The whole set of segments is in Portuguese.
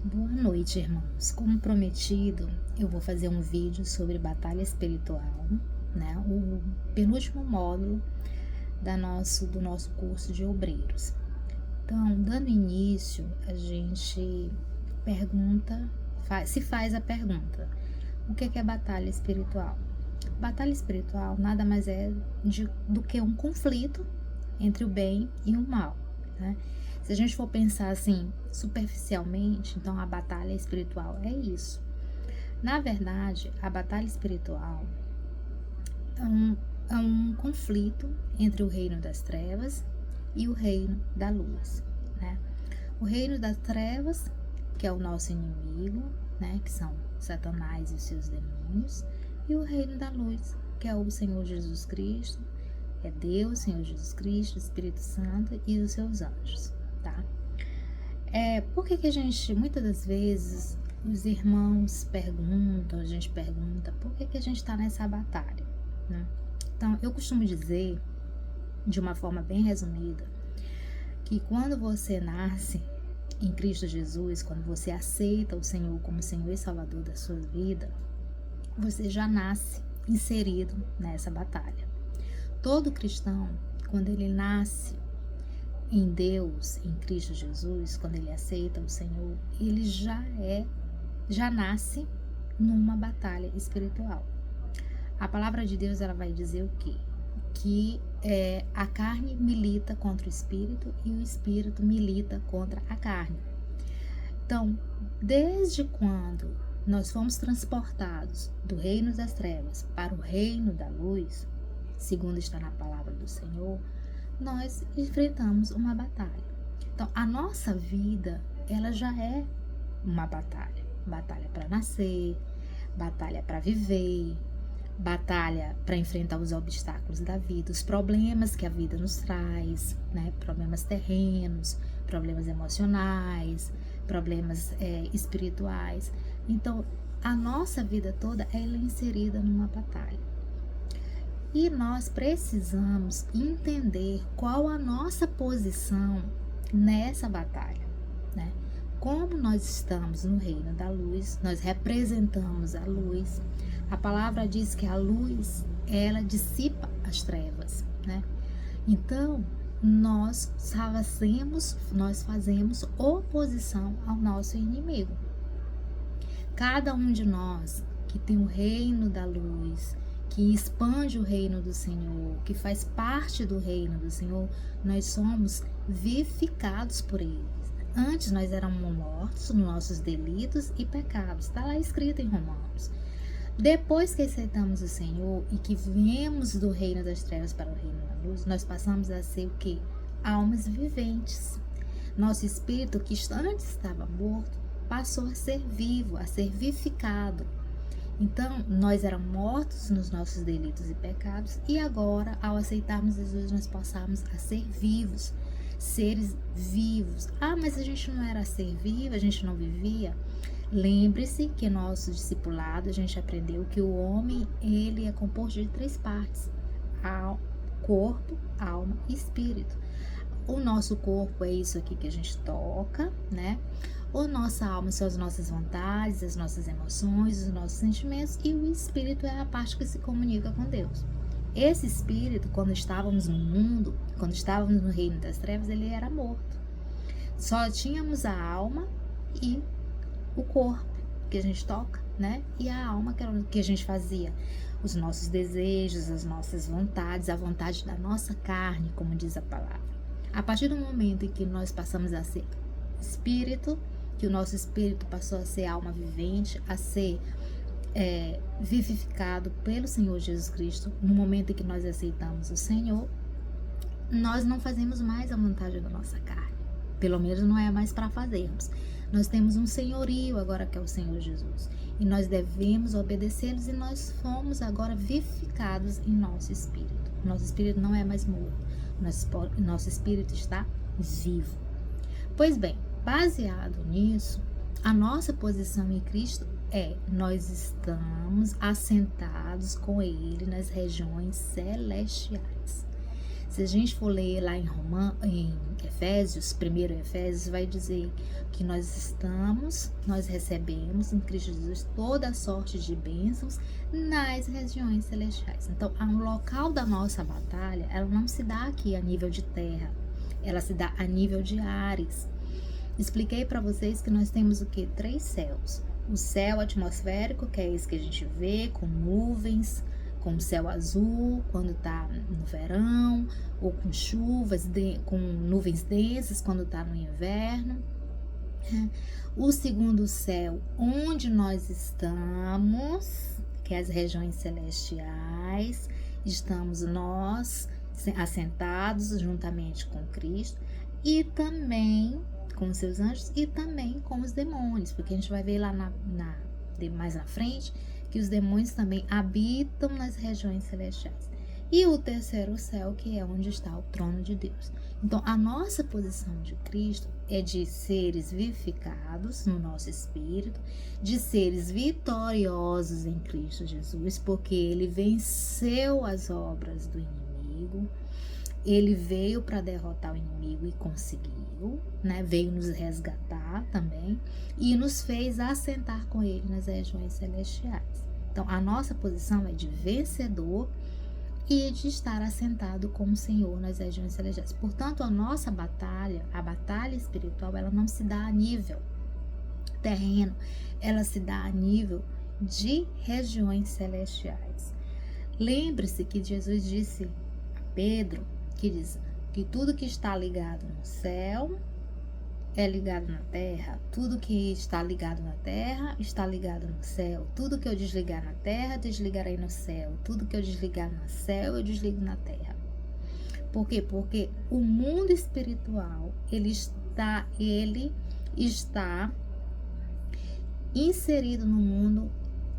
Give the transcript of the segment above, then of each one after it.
Boa noite, irmãos. Como prometido, eu vou fazer um vídeo sobre batalha espiritual, né? O penúltimo módulo do nosso curso de obreiros. Então, dando início, a gente faz a pergunta: o que é batalha espiritual? Batalha espiritual nada mais é do que um conflito entre o bem e o mal, né? Se a gente for pensar assim, superficialmente, então a batalha espiritual é isso. Na verdade, a batalha espiritual é um conflito entre o reino das trevas e o reino da luz, né? O reino das trevas, que é o nosso inimigo, né? Que são Satanás e os seus demônios, e o reino da luz, que é o Senhor Jesus Cristo, é Deus, Senhor Jesus Cristo, Espírito Santo e os seus anjos, tá? Por que a gente, muitas das vezes, os irmãos perguntam, a gente pergunta, por que a gente está nessa batalha, né? Então, eu costumo dizer, de uma forma bem resumida, que quando você nasce em Cristo Jesus, quando você aceita o Senhor como Senhor e Salvador da sua vida, você já nasce inserido nessa batalha. Todo cristão, quando ele nasce em Deus, em Cristo Jesus, quando ele aceita o Senhor, ele já nasce numa batalha espiritual. A palavra de Deus, ela vai dizer o quê? Que a carne milita contra o espírito e o espírito milita contra a carne. Então, desde quando nós fomos transportados do reino das trevas para o reino da luz, segundo está na palavra do Senhor, nós enfrentamos uma batalha. Então, a nossa vida, ela já é uma batalha. Batalha para nascer, batalha para viver, batalha para enfrentar os obstáculos da vida, os problemas que a vida nos traz, né? Problemas terrenos, problemas emocionais, problemas espirituais. Então, a nossa vida toda ela é inserida numa batalha. E nós precisamos entender qual a nossa posição nessa batalha, né? Como nós estamos no reino da luz, nós representamos a luz. A palavra diz que a luz, ela dissipa as trevas, né? Então, nós fazemos oposição ao nosso inimigo. Cada um de nós que tem o reino da luz, que expande o reino do Senhor, que faz parte do reino do Senhor, nós somos vivificados por Ele. Antes nós éramos mortos nos nossos delitos e pecados, está lá escrito em Romanos. Depois que aceitamos o Senhor e que viemos do reino das trevas para o reino da luz, nós passamos a ser o quê? Almas viventes. Nosso espírito, que antes estava morto, passou a ser vivo, a ser vivificado. Então, nós éramos mortos nos nossos delitos e pecados e agora, ao aceitarmos Jesus, nós passamos a ser vivos, seres vivos. Ah, mas a gente não era ser vivo, a gente não vivia? Lembre-se que nosso discipulado, a gente aprendeu que o homem, ele é composto de 3 partes: corpo, alma e espírito. O nosso corpo é isso aqui que a gente toca, né? A nossa alma são as nossas vontades, as nossas emoções, os nossos sentimentos, e o espírito é a parte que se comunica com Deus. Esse espírito, quando estávamos no mundo, quando estávamos no reino das trevas, ele era morto. Só tínhamos a alma e o corpo que a gente toca, né? E a alma que a gente fazia os nossos desejos, as nossas vontades, a vontade da nossa carne, como diz a palavra. A partir do momento em que nós passamos a ser espírito, que o nosso espírito passou a ser alma vivente, a ser vivificado pelo Senhor Jesus Cristo, no momento em que nós aceitamos o Senhor, nós não fazemos mais a vontade da nossa carne. Pelo menos não é mais para fazermos. Nós temos um senhorio agora, que é o Senhor Jesus, e nós devemos obedecê-los, e nós fomos agora vivificados em nosso espírito. Nosso espírito não é mais morto, nosso espírito está vivo. Pois bem, baseado nisso, a nossa posição em Cristo nós estamos assentados com Ele nas regiões celestiais. Se a gente for ler lá em Efésios, 1 Efésios, vai dizer que nós recebemos em Cristo Jesus toda sorte de bênçãos nas regiões celestiais. Então, o local da nossa batalha, ela não se dá aqui a nível de terra, ela se dá a nível de ares. Expliquei para vocês que nós temos o que? 3 céus. O céu atmosférico, que é esse que a gente vê, com nuvens, com o céu azul, quando está no verão, ou com chuvas, com nuvens densas, quando está no inverno. O segundo céu, onde nós estamos, que é as regiões celestiais, estamos nós assentados juntamente com Cristo, e também com os seus anjos e também com os demônios, porque a gente vai ver lá mais na frente que os demônios também habitam nas regiões celestiais. E o terceiro céu, que é onde está o trono de Deus. Então, a nossa posição de Cristo é de seres vivificados no nosso espírito, de seres vitoriosos em Cristo Jesus, porque ele venceu as obras do inimigo. Ele veio para derrotar o inimigo e conseguiu, né? Veio nos resgatar também e nos fez assentar com ele nas regiões celestiais. Então, a nossa posição é de vencedor e de estar assentado com o Senhor nas regiões celestiais. Portanto, a nossa batalha, a batalha espiritual, ela não se dá a nível terreno, ela se dá a nível de regiões celestiais. Lembre-se que Jesus disse a Pedro, que diz que tudo que está ligado no céu é ligado na terra, tudo que está ligado na terra está ligado no céu, tudo que eu desligar na terra, desligarei no céu, tudo que eu desligar no céu, eu desligo na terra. Por quê? Porque o mundo espiritual, ele está inserido no mundo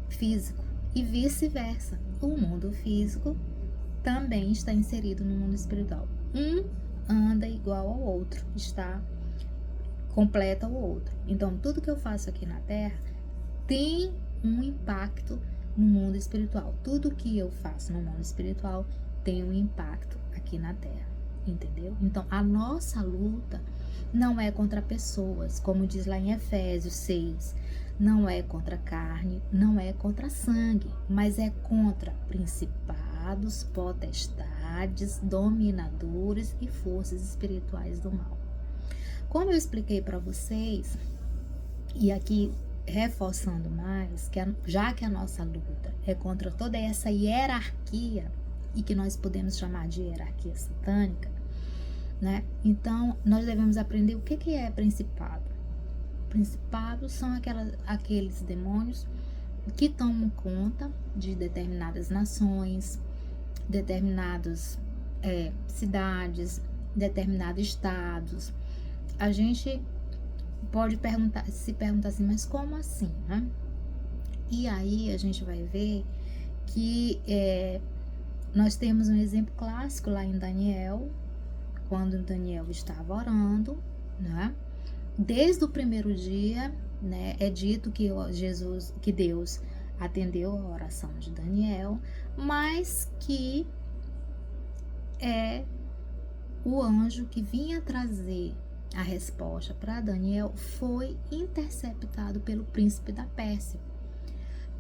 físico e vice-versa. O mundo físico também está inserido no mundo espiritual. Um anda igual ao outro, completa o outro. Então, tudo que eu faço aqui na Terra tem um impacto no mundo espiritual. Tudo que eu faço no mundo espiritual tem um impacto aqui na Terra, entendeu? Então, a nossa luta não é contra pessoas, como diz lá em Efésios 6, não é contra carne, não é contra sangue, mas é contra principados, potestades, dominadores e forças espirituais do mal. Como eu expliquei para vocês, e aqui reforçando mais, já que a nossa luta é contra toda essa hierarquia, e que nós podemos chamar de hierarquia satânica, né? Então, nós devemos aprender o que é principado. Principados são aqueles demônios que tomam conta de determinadas nações, determinadas cidades, determinados estados. A gente pode se perguntar assim, mas como assim, né? E aí a gente vai ver que nós temos um exemplo clássico lá em Daniel, quando Daniel estava orando, né? Desde o primeiro dia, né, é dito que Deus atendeu a oração de Daniel, mas que o anjo que vinha trazer a resposta para Daniel foi interceptado pelo príncipe da Pérsia,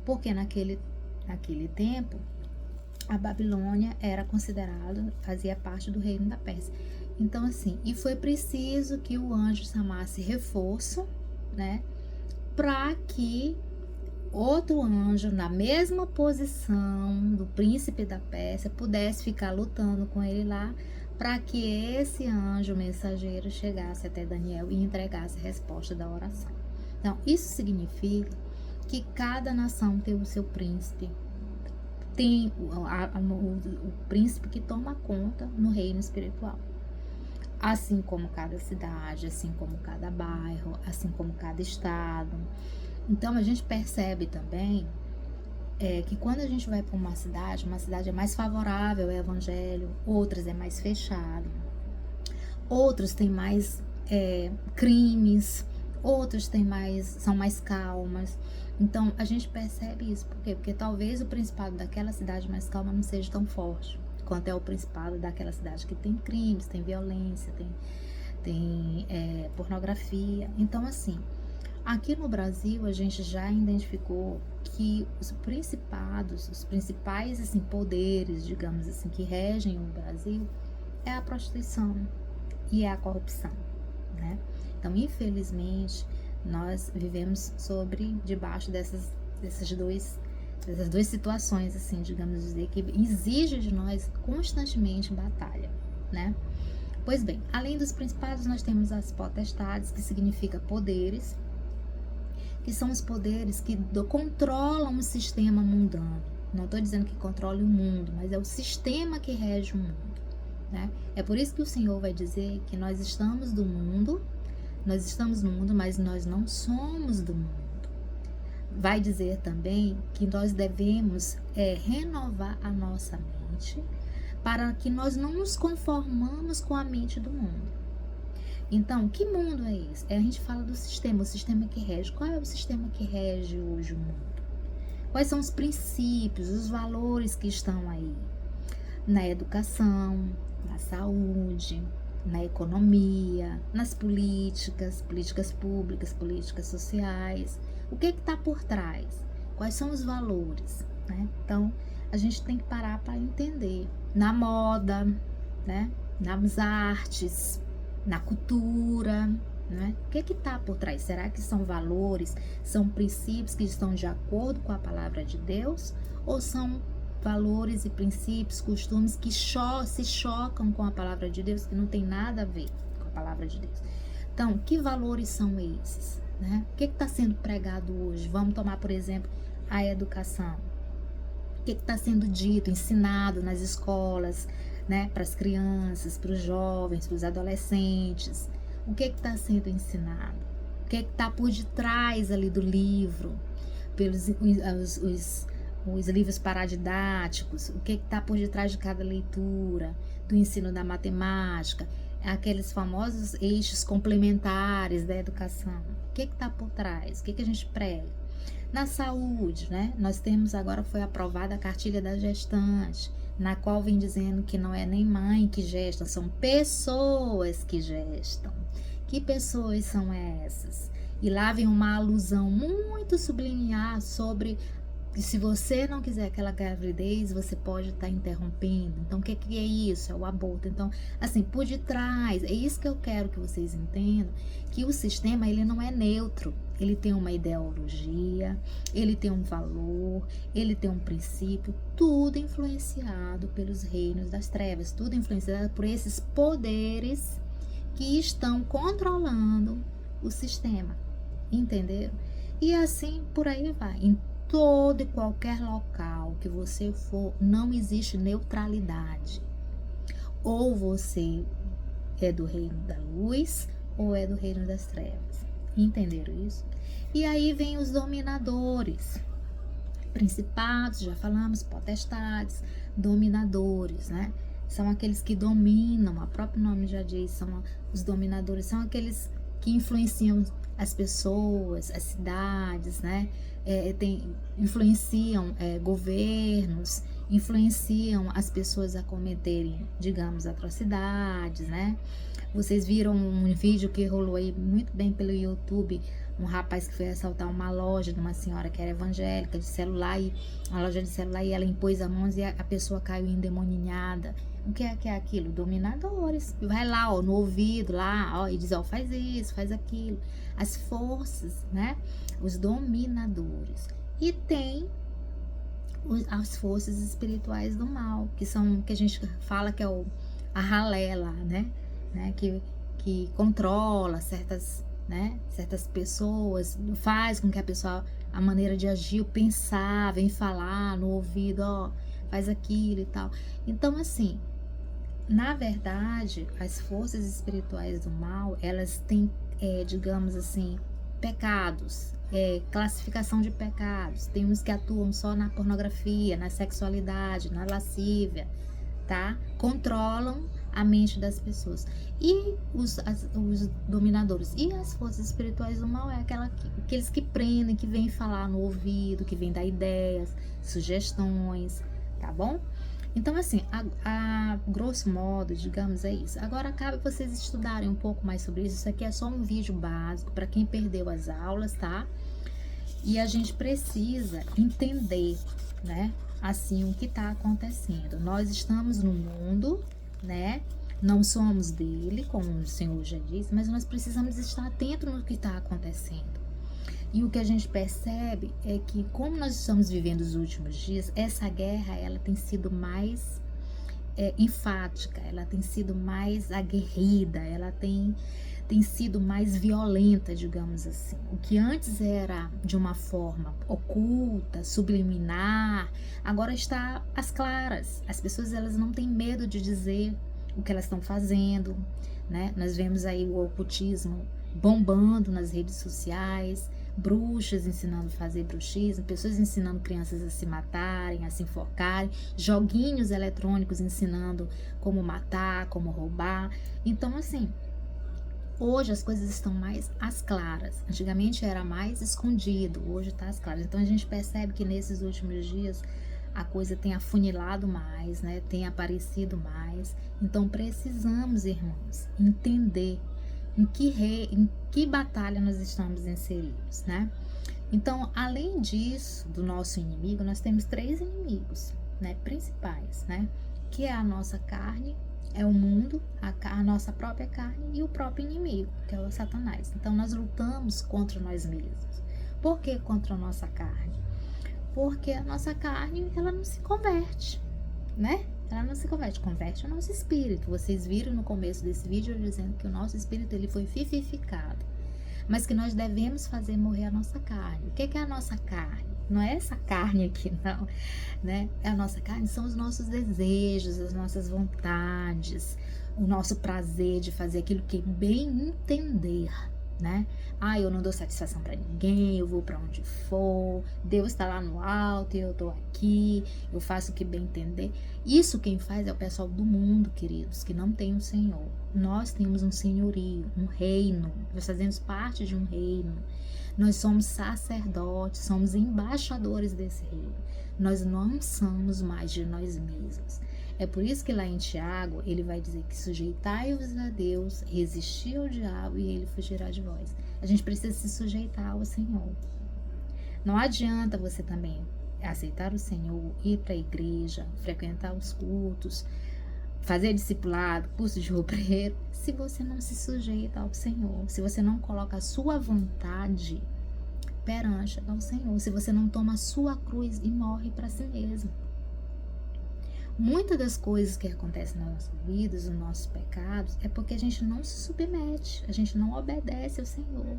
porque naquele tempo a Babilônia era considerada, fazia parte do reino da Pérsia. Então assim, e foi preciso que o anjo chamasse reforço, né, para que outro anjo na mesma posição do príncipe da Pérsia pudesse ficar lutando com ele lá, para que esse anjo mensageiro chegasse até Daniel e entregasse a resposta da oração. Então, isso significa que cada nação tem o seu príncipe, tem o príncipe que toma conta no reino espiritual. Assim como cada cidade, assim como cada bairro, assim como cada estado. Então, a gente percebe também que quando a gente vai para uma cidade é mais favorável ao evangelho, outras é mais fechado, outros têm mais crimes, outros são mais calmas. Então, a gente percebe isso. Por quê? Porque talvez o principado daquela cidade mais calma não seja tão forte quanto é o principado daquela cidade que tem crimes, tem violência, tem pornografia. Então, assim, aqui no Brasil a gente já identificou que os principados, os principais assim, poderes, digamos assim, que regem o Brasil é a prostituição e é a corrupção, né? Então, infelizmente, nós vivemos debaixo dessas duas situações, assim, digamos dizer, que exige de nós constantemente batalha, né? Pois bem, além dos principados, nós temos as potestades, que significa poderes, que são os poderes que controlam o sistema mundano. Não estou dizendo que controle o mundo, mas é o sistema que rege o mundo, né? É por isso que o Senhor vai dizer que nós estamos no mundo, mas nós não somos do mundo. Vai dizer também que nós devemos renovar a nossa mente para que nós não nos conformamos com a mente do mundo. Então, que mundo é esse? A gente fala do sistema, o sistema que rege. Qual é o sistema que rege hoje o mundo? Quais são os princípios, os valores que estão aí? Na educação, na saúde, na economia, nas políticas públicas, políticas sociais. O que está por trás? Quais são os valores, né? Então, a gente tem que parar para entender. Na moda, né? Nas artes, na cultura, né? O que está por trás? Será que são valores, são princípios que estão de acordo com a palavra de Deus? Ou são valores e princípios, costumes que se chocam com a palavra de Deus, que não tem nada a ver com a palavra de Deus? Então, que valores são esses, né? O que está sendo pregado hoje? Vamos tomar, por exemplo, a educação. O que está sendo dito, ensinado nas escolas, né? Para as crianças, para os jovens, para os adolescentes. O que está sendo ensinado? O que está por detrás ali do livro? Pelos os livros paradidáticos, o que está por detrás de cada leitura, do ensino da matemática, aqueles famosos eixos complementares da educação. O que está por trás? O que a gente prega? Na saúde, né? Nós temos agora, foi aprovada a cartilha da gestante, na qual vem dizendo que não é nem mãe que gesta, são pessoas que gestam. Que pessoas são essas? E lá vem uma alusão muito subliminar sobre que se você não quiser aquela gravidez, você pode estar interrompendo. Então, o que é isso? É o aborto. Então, assim, por detrás, é isso que eu quero que vocês entendam, que o sistema, ele não é neutro. Ele tem uma ideologia, ele tem um valor, ele tem um princípio, tudo influenciado pelos reinos das trevas, tudo influenciado por esses poderes que estão controlando o sistema. Entenderam? E assim, por aí vai. Em todo e qualquer local que você for, não existe neutralidade. Ou você é do reino da luz, ou é do reino das trevas. Entenderam isso? E aí vem os dominadores. Principados, já falamos, potestades, dominadores, né? São aqueles que dominam, o próprio nome já diz, são os dominadores, são aqueles que influenciam as pessoas, as cidades, né? Influenciam governos, influenciam as pessoas a cometerem, digamos, atrocidades, né? Vocês viram um vídeo que rolou aí muito bem pelo YouTube, um rapaz que foi assaltar uma loja de uma senhora que era evangélica, de celular, e uma loja de celular, e ela impôs as mãos e a pessoa caiu endemoninhada. O que é aquilo? Dominadores. Vai lá, ó, no ouvido, lá, ó, e diz, ó, faz isso, faz aquilo. As forças, né? Os dominadores. E tem as forças espirituais do mal, que são, que a gente fala que é a ralé lá, né? Que controla certas pessoas, faz com que a pessoa, a maneira de agir, pensar, vem falar no ouvido, ó, faz aquilo e tal. Então, assim, na verdade, as forças espirituais do mal, elas têm, digamos assim, pecados, classificação de pecados. Tem uns que atuam só na pornografia, na sexualidade, na lascívia, tá? Controlam a mente das pessoas. E os dominadores e as forças espirituais do mal é aqueles que prendem, que vêm falar no ouvido, que vêm dar ideias, sugestões, tá bom? Então, assim, a grosso modo, digamos, é isso. Agora, cabe vocês estudarem um pouco mais sobre isso. Isso aqui é só um vídeo básico para quem perdeu as aulas, tá? E a gente precisa entender, né? Assim, o que está acontecendo. Nós estamos no mundo, né? Não somos dele, como o Senhor já disse, mas nós precisamos estar atentos no que está acontecendo. E o que a gente percebe é que, como nós estamos vivendo os últimos dias, essa guerra ela tem sido mais enfática, ela tem sido mais aguerrida, ela tem sido mais violenta, digamos assim. O que antes era de uma forma oculta, subliminar, agora está às claras. As pessoas elas não têm medo de dizer o que elas estão fazendo, né? Nós vemos aí o ocultismo bombando nas redes sociais, bruxas ensinando a fazer bruxismo, pessoas ensinando crianças a se matarem, a se enforcarem, joguinhos eletrônicos ensinando como matar, como roubar. Então, assim, hoje as coisas estão mais às claras. Antigamente era mais escondido, hoje está às claras. Então a gente percebe que nesses últimos dias a coisa tem afunilado mais, né? Tem aparecido mais. Então precisamos, irmãos, entender em que batalha nós estamos inseridos, né? Então, além disso, do nosso inimigo, nós temos 3 inimigos, né? Principais, né? Que é a nossa carne, é o mundo, a nossa própria carne e o próprio inimigo, que é o Satanás. Então, nós lutamos contra nós mesmos. Por que contra a nossa carne? Porque a nossa carne, ela não se converte, né? Ela não se converte o nosso espírito. Vocês viram no começo desse vídeo eu dizendo que o nosso espírito ele foi vivificado, mas que nós devemos fazer morrer a nossa carne. O que é a nossa carne? Não é essa carne aqui, não, né? A nossa carne são os nossos desejos, as nossas vontades, o nosso prazer de fazer aquilo que bem entender, né? Eu não dou satisfação para ninguém, eu vou para onde for, Deus está lá no alto e eu tô aqui, eu faço o que bem entender. Isso quem faz é o pessoal do mundo, queridos, que não tem o Senhor. Nós temos um senhorio, um reino, nós fazemos parte de um reino. Nós somos sacerdotes, somos embaixadores desse reino. Nós não somos mais de nós mesmos. É por isso que lá em Tiago, ele vai dizer que sujeitai-vos a Deus, resisti ao diabo e ele fugirá de vós. A gente precisa se sujeitar ao Senhor. Não adianta você também aceitar o Senhor, ir para a igreja, frequentar os cultos, fazer discipulado, curso de obreiro, se você não se sujeita ao Senhor, se você não coloca a sua vontade perante ao Senhor, se você não toma a sua cruz e morre para si mesmo. Muitas das coisas que acontecem nas nossas vidas, nos nossos pecados, é porque a gente não se submete, a gente não obedece ao Senhor.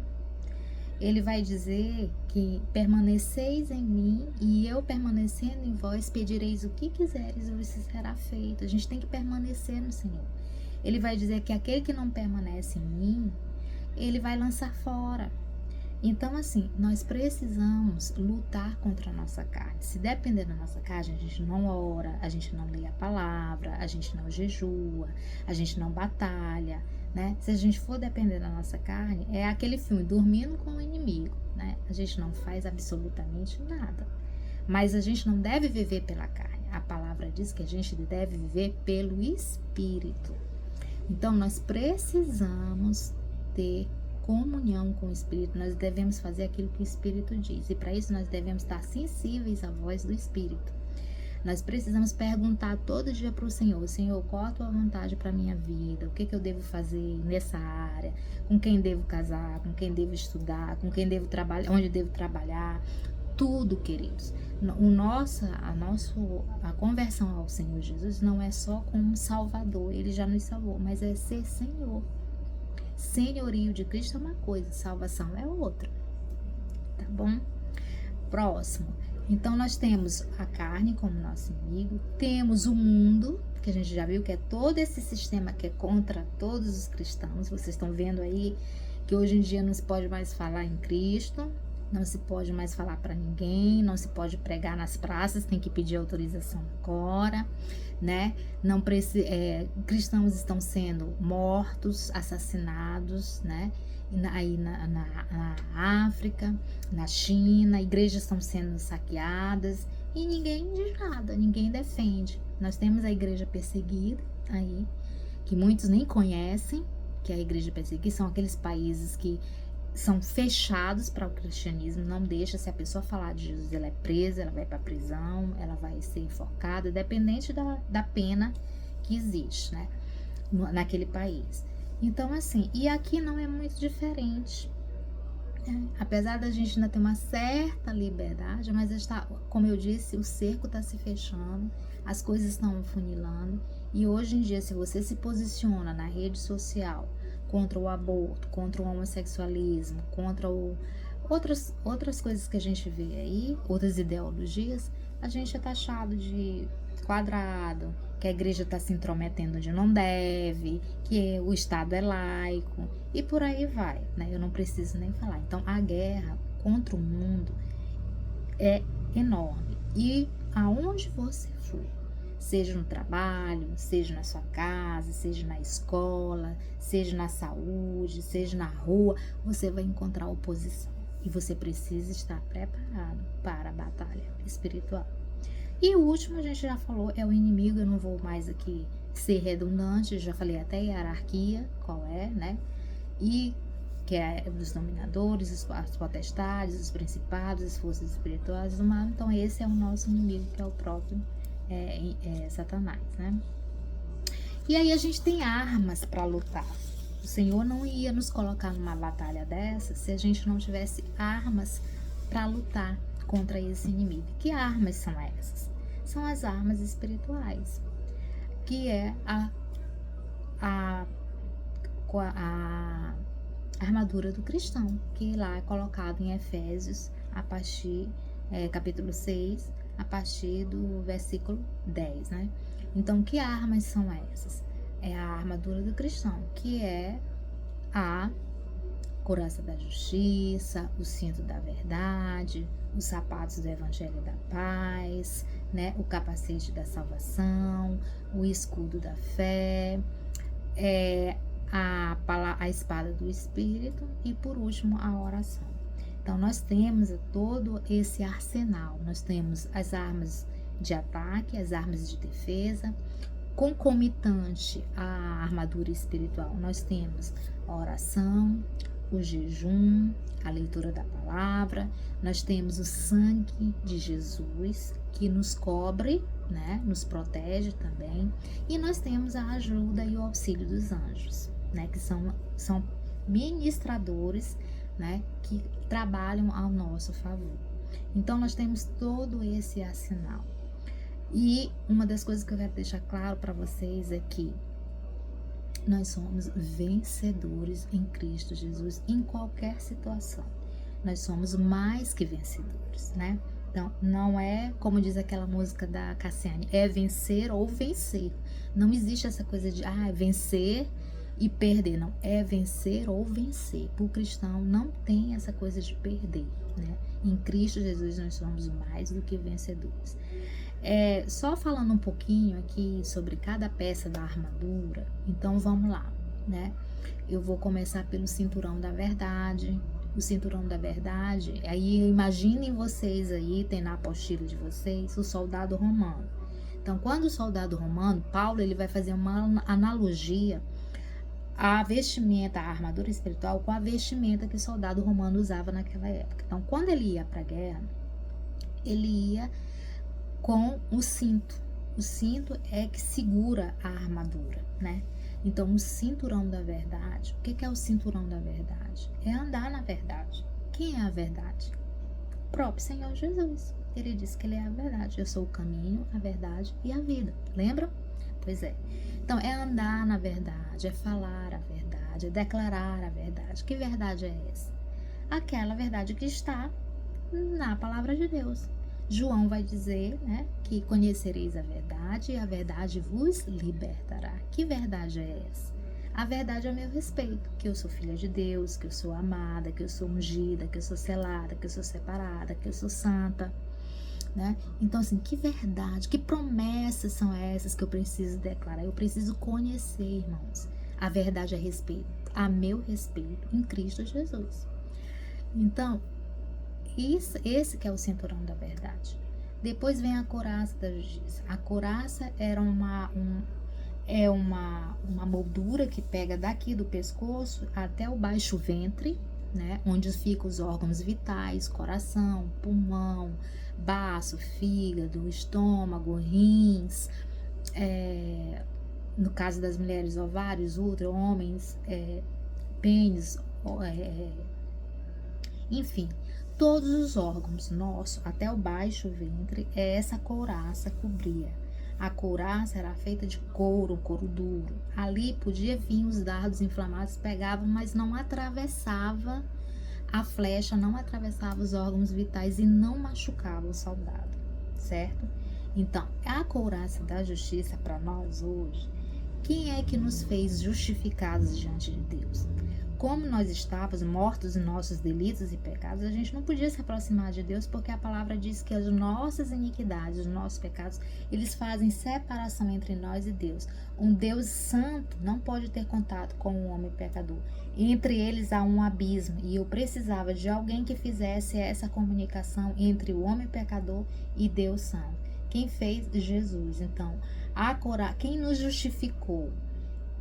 Ele vai dizer que permaneceis em mim e eu permanecendo em vós, pedireis o que quiseres e vos será feito. A gente tem que permanecer no Senhor. Ele vai dizer que aquele que não permanece em mim, ele vai lançar fora. Então, assim, nós precisamos lutar contra a nossa carne. Se depender da nossa carne, a gente não ora, a gente não lê a palavra, a gente não jejua, a gente não batalha, né? Se a gente for depender da nossa carne, é aquele filme, dormindo com o inimigo, né? A gente não faz absolutamente nada. Mas a gente não deve viver pela carne. A palavra diz que a gente deve viver pelo Espírito. Então, nós precisamos ter comunhão com o Espírito, nós devemos fazer aquilo que o Espírito diz, e para isso nós devemos estar sensíveis à voz do Espírito. Nós precisamos perguntar todo dia para o Senhor: Senhor, qual a tua vontade para a minha vida? O que eu devo fazer nessa área? Com quem devo casar? Com quem devo estudar? Com quem devo trabalhar? Onde devo trabalhar? Tudo, queridos. A conversão ao Senhor Jesus não é só como Salvador, Ele já nos salvou, mas é ser Senhor. Senhorio de Cristo é uma coisa, salvação é outra, tá bom? Próximo. Então nós temos a carne como nosso inimigo, temos o mundo, que a gente já viu que é todo esse sistema que é contra todos os cristãos. Vocês estão vendo aí que hoje em dia não se pode mais falar em Cristo, não se pode mais falar para ninguém, não se pode pregar nas praças, tem que pedir autorização agora, né? Cristãos estão sendo mortos, assassinados, né? Aí na África, na China, igrejas estão sendo saqueadas e ninguém diz nada, ninguém defende. Nós temos a igreja perseguida aí, que muitos nem conhecem, que é a igreja perseguida, que são aqueles países que são fechados para o cristianismo, não deixa, se a pessoa falar de Jesus, ela é presa, ela vai para a prisão, ela vai ser enforcada, dependente da pena que existe, né, naquele país. Então, assim, e aqui não é muito diferente, né? Apesar da gente ainda ter uma certa liberdade, mas está, como eu disse, o cerco está se fechando, as coisas estão funilando, e hoje em dia, se você se posiciona na rede social contra o aborto, contra o homossexualismo, contra outras coisas que a gente vê aí, outras ideologias, a gente é taxado de quadrado, que a igreja está se intrometendo onde não deve, que o Estado é laico, e por aí vai, né? Eu não preciso nem falar. Então, a guerra contra o mundo é enorme. E aonde você for, seja no trabalho, seja na sua casa, seja na escola, seja na saúde, seja na rua, você vai encontrar oposição. E você precisa estar preparado para a batalha espiritual. E o último, a gente já falou, é o inimigo. Eu não vou mais aqui ser redundante, já falei até a hierarquia, qual é, né? E que é dos dominadores, os potestades, os principados, as forças espirituais do mal. Então esse é o nosso inimigo, que é o próprio Satanás, né? E aí a gente tem armas para lutar. O Senhor não ia nos colocar numa batalha dessa se a gente não tivesse armas para lutar contra esse inimigo. Que armas são essas? São as armas espirituais, que é a armadura do cristão, que lá é colocado em Efésios, a partir, capítulo 6, a partir do versículo 10, né? Então, que armas são essas? É a armadura do cristão, que é a couraça da justiça, o cinto da verdade, os sapatos do evangelho da paz, né? O capacete da salvação, o escudo da fé, a espada do Espírito e, por último, a oração. Então, nós temos todo esse arsenal. Nós temos as armas de ataque, as armas de defesa. Concomitante à armadura espiritual, nós temos a oração, o jejum, a leitura da palavra. Nós temos o sangue de Jesus, que nos cobre, né, nos protege também. E nós temos a ajuda e o auxílio dos anjos, né, que são ministradores, né, que trabalham ao nosso favor. Então, nós temos todo esse arsenal. E uma das coisas que eu quero deixar claro para vocês é que nós somos vencedores em Cristo Jesus em qualquer situação. Nós somos mais que vencedores, né? Então, não é, como diz aquela música da Cassiane, é vencer ou vencer. Não existe essa coisa de, vencer e perder. Não, é vencer ou vencer. Para o cristão, não tem essa coisa de perder, né? Em Cristo Jesus, nós somos mais do que vencedores. Só falando um pouquinho aqui sobre cada peça da armadura, então vamos lá, né? Eu vou começar pelo cinturão da verdade. O cinturão da verdade, aí imaginem vocês aí, tem na apostila de vocês, o soldado romano. Então, quando o soldado romano, Paulo, ele vai fazer uma analogia à vestimenta, à armadura espiritual, com a vestimenta que o soldado romano usava naquela época. Então, quando ele ia para a guerra, ele ia com o cinto. O cinto é que segura a armadura, né? Então, o cinturão da verdade, o que é o cinturão da verdade? É andar na verdade. Quem é a verdade? O próprio Senhor Jesus. Ele disse que ele é a verdade. Eu sou o caminho, a verdade e a vida. Lembram? Pois é. Então, é andar na verdade, é falar a verdade, é declarar a verdade. Que verdade é essa? Aquela verdade que está na palavra de Deus. João vai dizer, né, que conhecereis a verdade e a verdade vos libertará. Que verdade é essa? A verdade é a meu respeito, que eu sou filha de Deus, que eu sou amada, que eu sou ungida, que eu sou selada, que eu sou separada, que eu sou santa, né? Então, assim, que verdade, que promessas são essas que eu preciso declarar? Eu preciso conhecer, irmãos, a verdade a respeito, a meu respeito, em Cristo Jesus. Então, esse que é o cinturão da verdade. Depois vem a couraça da justiça. A couraça era uma moldura que pega daqui do pescoço até o baixo ventre, né? Onde ficam os órgãos vitais, coração, pulmão, baço, fígado, estômago, rins, no caso das mulheres, ovários, útero, homens, pênis, enfim, todos os órgãos nossos, até o baixo ventre, essa couraça cobria. A couraça era feita de couro, couro duro. Ali podia vir os dardos inflamados, pegavam, mas não atravessava a flecha, não atravessava os órgãos vitais e não machucava o soldado, certo? Então, a couraça da justiça para nós hoje, quem é que nos fez justificados diante de Deus? Como nós estávamos mortos em nossos delitos e pecados, a gente não podia se aproximar de Deus, porque a palavra diz que as nossas iniquidades, os nossos pecados, eles fazem separação entre nós e Deus. Um Deus santo não pode ter contato com um homem pecador. Entre eles há um abismo, e eu precisava de alguém que fizesse essa comunicação entre o homem pecador e Deus santo. Quem fez? Jesus. Então, quem nos justificou?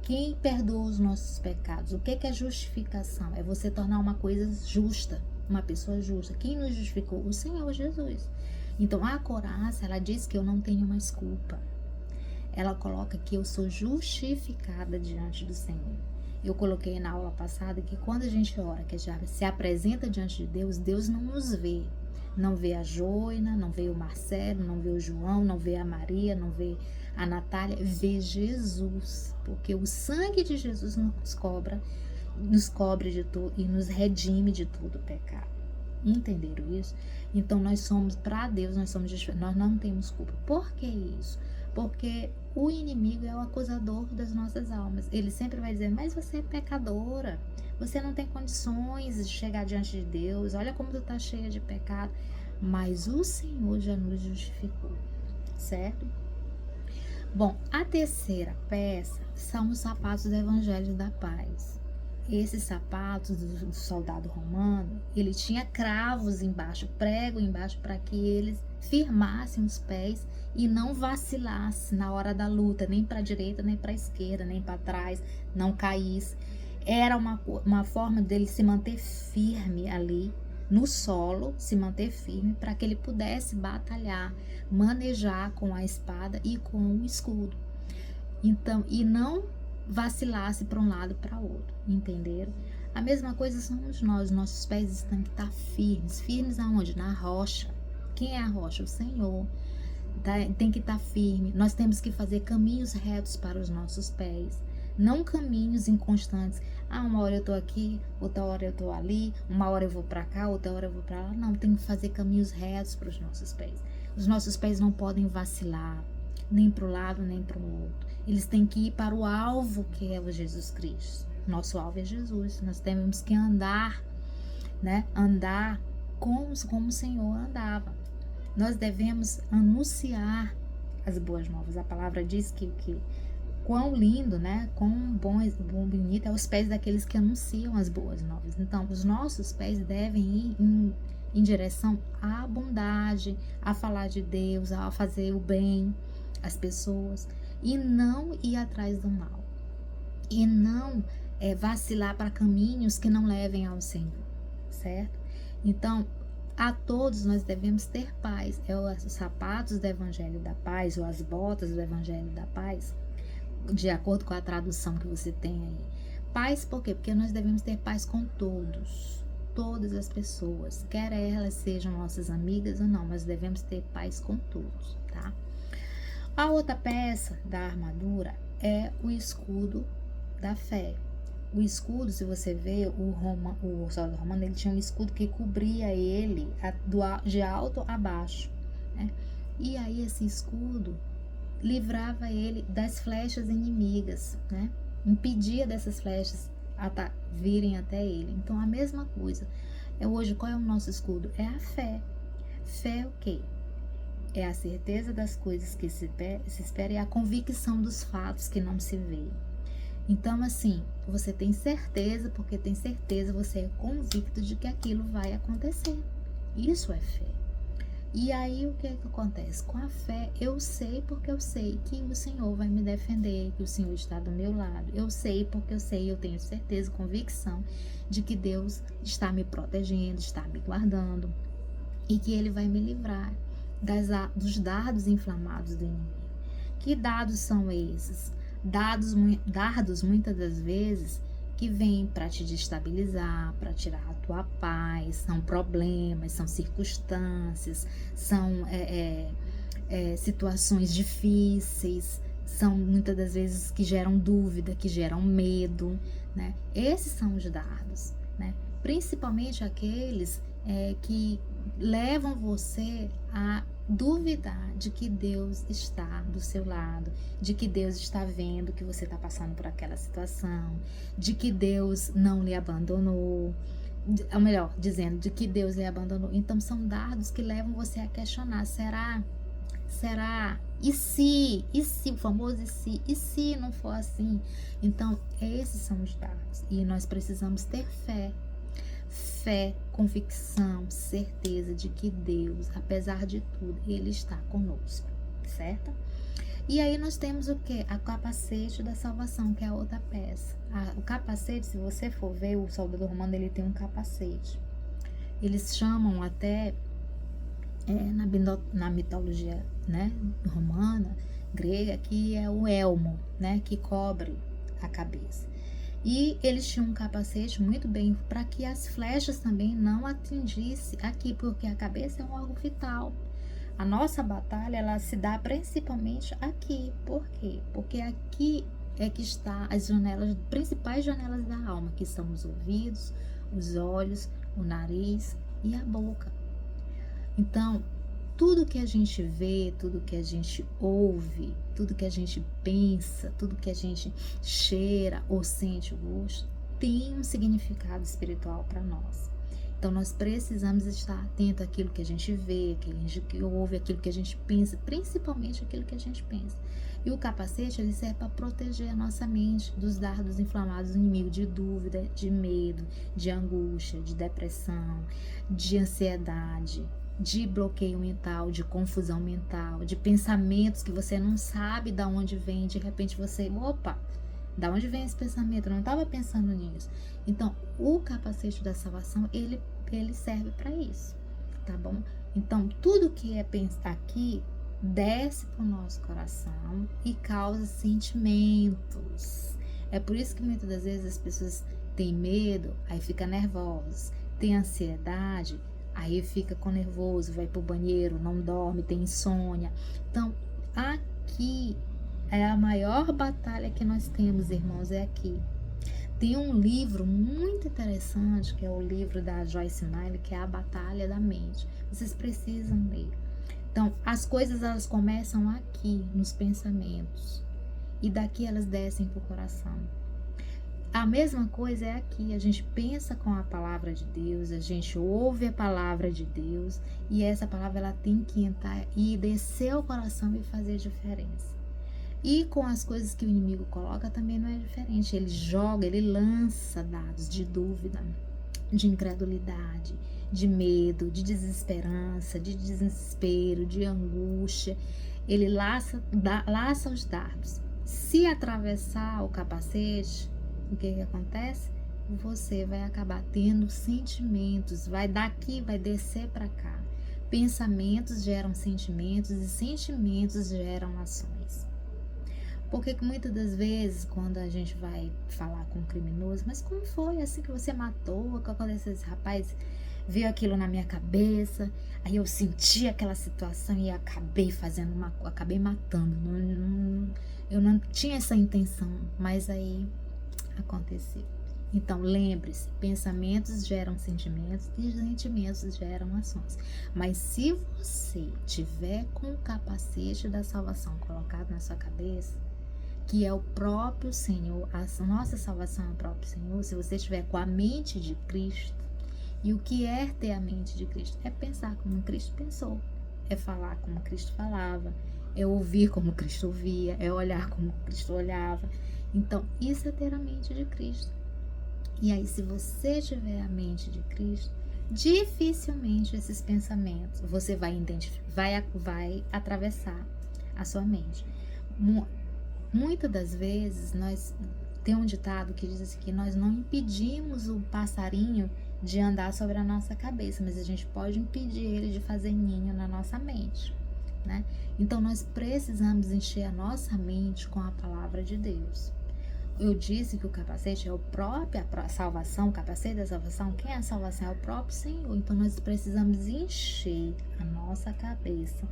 Quem perdoa os nossos pecados? O que é justificação? É você tornar uma coisa justa, uma pessoa justa. Quem nos justificou? O Senhor Jesus. Então, a couraça, ela diz que eu não tenho mais culpa. Ela coloca que eu sou justificada diante do Senhor. Eu coloquei na aula passada que quando a gente ora, que já se apresenta diante de Deus, Deus não nos vê. Não vê a Joina, não vê o Marcelo, não vê o João, não vê a Maria, não vê a Natália, vê Jesus, porque o sangue de Jesus nos cobre de tudo e nos redime de todo o pecado. Entenderam isso? Então nós somos, para Deus, nós não temos culpa. Por que isso? Porque o inimigo é o acusador das nossas almas. Ele sempre vai dizer, mas você é pecadora, você não tem condições de chegar diante de Deus, olha como tu está cheia de pecado. Mas o Senhor já nos justificou, certo? Bom, a terceira peça são os sapatos do Evangelho da Paz. Esses sapatos do soldado romano, ele tinha cravos embaixo, prego embaixo, para que eles firmassem os pés e não vacilasse na hora da luta, nem para a direita, nem para a esquerda, nem para trás, não caísse. Era uma forma dele se manter firme ali no solo, se manter firme para que ele pudesse batalhar, manejar com a espada e com o escudo. Então, e não vacilasse para um lado para outro, entenderam? A mesma coisa somos nós, nossos pés têm que estar firmes. Firmes aonde? Na rocha. Quem é a rocha? O Senhor. Tem que estar firme. Nós temos que fazer caminhos retos para os nossos pés, não caminhos inconstantes. Uma hora eu tô aqui, outra hora eu tô ali, uma hora eu vou para cá, outra hora eu vou para lá. Não, tem que fazer caminhos retos para os nossos pés. Os nossos pés não podem vacilar, nem para o lado, nem para o outro. Eles têm que ir para o alvo, que é o Jesus Cristo. Nosso alvo é Jesus. Nós temos que andar, né? Andar como o Senhor andava. Nós devemos anunciar as boas novas. A palavra diz que quão lindo, né? Quão bom bonito é os pés daqueles que anunciam as boas novas. Então, os nossos pés devem ir em direção à bondade, a falar de Deus, a fazer o bem às pessoas, e não ir atrás do mal, e não vacilar para caminhos que não levem ao Senhor, certo? Então, a todos nós devemos ter paz. Os sapatos do Evangelho da Paz, ou as botas do Evangelho da Paz, de acordo com a tradução que você tem aí. Paz por quê? Porque nós devemos ter paz com todas as pessoas, quer elas sejam nossas amigas ou não, mas devemos ter paz com todos, tá? A outra peça da armadura é o escudo da fé. O escudo, se você vê, o soldado romano, ele tinha um escudo que cobria ele de alto a baixo, né? E aí esse escudo livrava ele das flechas inimigas, né? Impedia dessas flechas virem até ele. Então, a mesma coisa. Hoje, qual é o nosso escudo? É a fé. Fé é o quê? É a certeza das coisas que se espera e a convicção dos fatos que não se vê. Então, assim, você tem certeza, porque tem certeza, você é convicto de que aquilo vai acontecer. Isso é fé. E aí o que é que acontece? Com a fé, eu sei porque eu sei que o Senhor vai me defender, que o Senhor está do meu lado. Eu sei porque eu sei, eu tenho certeza, convicção de que Deus está me protegendo, está me guardando e que Ele vai me livrar dos dardos inflamados do inimigo. Que dados são esses? Dardos muitas das vezes que vêm para te destabilizar, para tirar a tua paz, são problemas, são circunstâncias, são situações difíceis, são muitas das vezes que geram dúvida, que geram medo, né? Esses são os dardos, né? Principalmente aqueles que levam você a duvidar de que Deus está do seu lado, de que Deus está vendo que você está passando por aquela situação, de que Deus não lhe abandonou, ou melhor, dizendo de que Deus lhe abandonou. Então são dardos que levam você a questionar, será? E se? O famoso e se não for assim? Então esses são os dardos e nós precisamos ter fé, convicção, certeza de que Deus, apesar de tudo, Ele está conosco, certo? E aí nós temos o que? A capacete da salvação, que é a outra peça. O capacete, se você for ver, o soldado romano, ele tem um capacete. Eles chamam até, na mitologia, né, romana, grega, que é o elmo, né, que cobre a cabeça. E eles tinham um capacete muito bem para que as flechas também não atingissem aqui, porque a cabeça é um órgão vital. A nossa batalha, ela se dá principalmente aqui. Por quê? Porque aqui é que está as janelas, principais janelas da alma, que são os ouvidos, os olhos, o nariz e a boca. Então, tudo que a gente vê, tudo que a gente ouve, tudo que a gente pensa, tudo que a gente cheira ou sente o gosto, tem um significado espiritual para nós. Então, nós precisamos estar atento àquilo que a gente vê, aquilo que ouve, aquilo que a gente pensa, principalmente aquilo que a gente pensa. E o capacete, ele serve para proteger a nossa mente dos dardos inflamados do inimigo, de dúvida, de medo, de angústia, de depressão, de ansiedade, de bloqueio mental, de confusão mental, de pensamentos que você não sabe de onde vem, de repente você, da onde vem esse pensamento? Eu não estava pensando nisso. Então, o capacete da salvação, ele serve para isso, tá bom? Então, tudo que é pensar aqui, desce para o nosso coração e causa sentimentos. É por isso que muitas das vezes as pessoas têm medo, aí fica nervosas, tem ansiedade, aí fica com nervoso, vai pro banheiro, não dorme, tem insônia. Então, aqui é a maior batalha que nós temos, irmãos, é aqui. Tem um livro muito interessante, que é o livro da Joyce Meyer, que é A Batalha da Mente. Vocês precisam ler. Então, as coisas, elas começam aqui, nos pensamentos. E daqui elas descem pro coração. A mesma coisa é aqui, a gente pensa com a palavra de Deus, a gente ouve a palavra de Deus e essa palavra ela tem que entrar e descer ao coração e fazer diferença. E com as coisas que o inimigo coloca também não é diferente, ele joga, ele lança dados de dúvida, de incredulidade, de medo, de desesperança, de desespero, de angústia, ele laça os dardos. Se atravessar o capacete, o que acontece? Você vai acabar tendo sentimentos, vai daqui, vai descer para cá. Pensamentos geram sentimentos e sentimentos geram ações. Porque muitas das vezes, quando a gente vai falar com um criminoso, mas como foi assim que você matou? O que aconteceu? Esse rapaz veio aquilo na minha cabeça, aí eu senti aquela situação e acabei acabei matando. Eu não tinha essa intenção, mas aí aconteceu. Então lembre-se, pensamentos geram sentimentos e sentimentos geram ações. Mas se você tiver com o capacete da salvação colocado na sua cabeça, que é o próprio Senhor, a nossa salvação é o próprio Senhor, se você estiver com a mente de Cristo, e o que é ter a mente de Cristo? É pensar como Cristo pensou, é falar como Cristo falava, é ouvir como Cristo ouvia, é olhar como Cristo olhava. Então, isso é ter a mente de Cristo. E aí, se você tiver a mente de Cristo, dificilmente esses pensamentos você vai identificar, vai atravessar a sua mente. Muitas das vezes nós tem um ditado que diz assim, que nós não impedimos o passarinho de andar sobre a nossa cabeça, mas a gente pode impedir ele de fazer ninho na nossa mente, né? Então nós precisamos encher a nossa mente com a palavra de Deus. Eu disse que o capacete é a salvação, o capacete da salvação. Quem é a salvação? É o próprio Senhor. Então nós precisamos encher a nossa cabeça,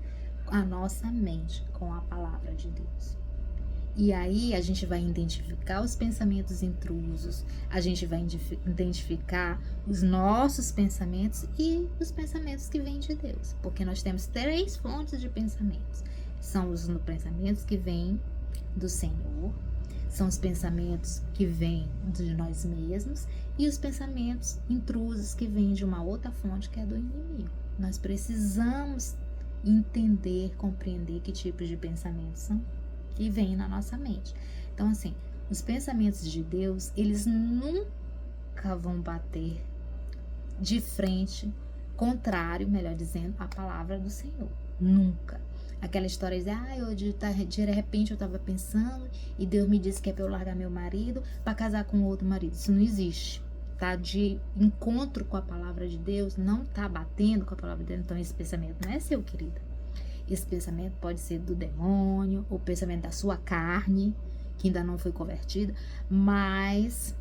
a nossa mente com a palavra de Deus. E aí a gente vai identificar os pensamentos intrusos, a gente vai identificar os nossos pensamentos e os pensamentos que vêm de Deus. Porque nós temos 3 fontes de pensamentos. São os pensamentos que vêm do Senhor, são os pensamentos que vêm de nós mesmos e os pensamentos intrusos que vêm de uma outra fonte que é do inimigo. Nós precisamos entender, compreender que tipos de pensamentos são que vem na nossa mente. Então, assim, os pensamentos de Deus, eles nunca vão bater de frente, contrário, melhor dizendo, à palavra do Senhor. Nunca. Aquela história de, de repente eu estava pensando e Deus me disse que é para eu largar meu marido para casar com outro marido. Isso não existe. Tá? De encontro com a palavra de Deus, não tá batendo com a palavra de Deus. Então, esse pensamento não é seu, querida. Esse pensamento pode ser do demônio, ou pensamento da sua carne, que ainda não foi convertida, mas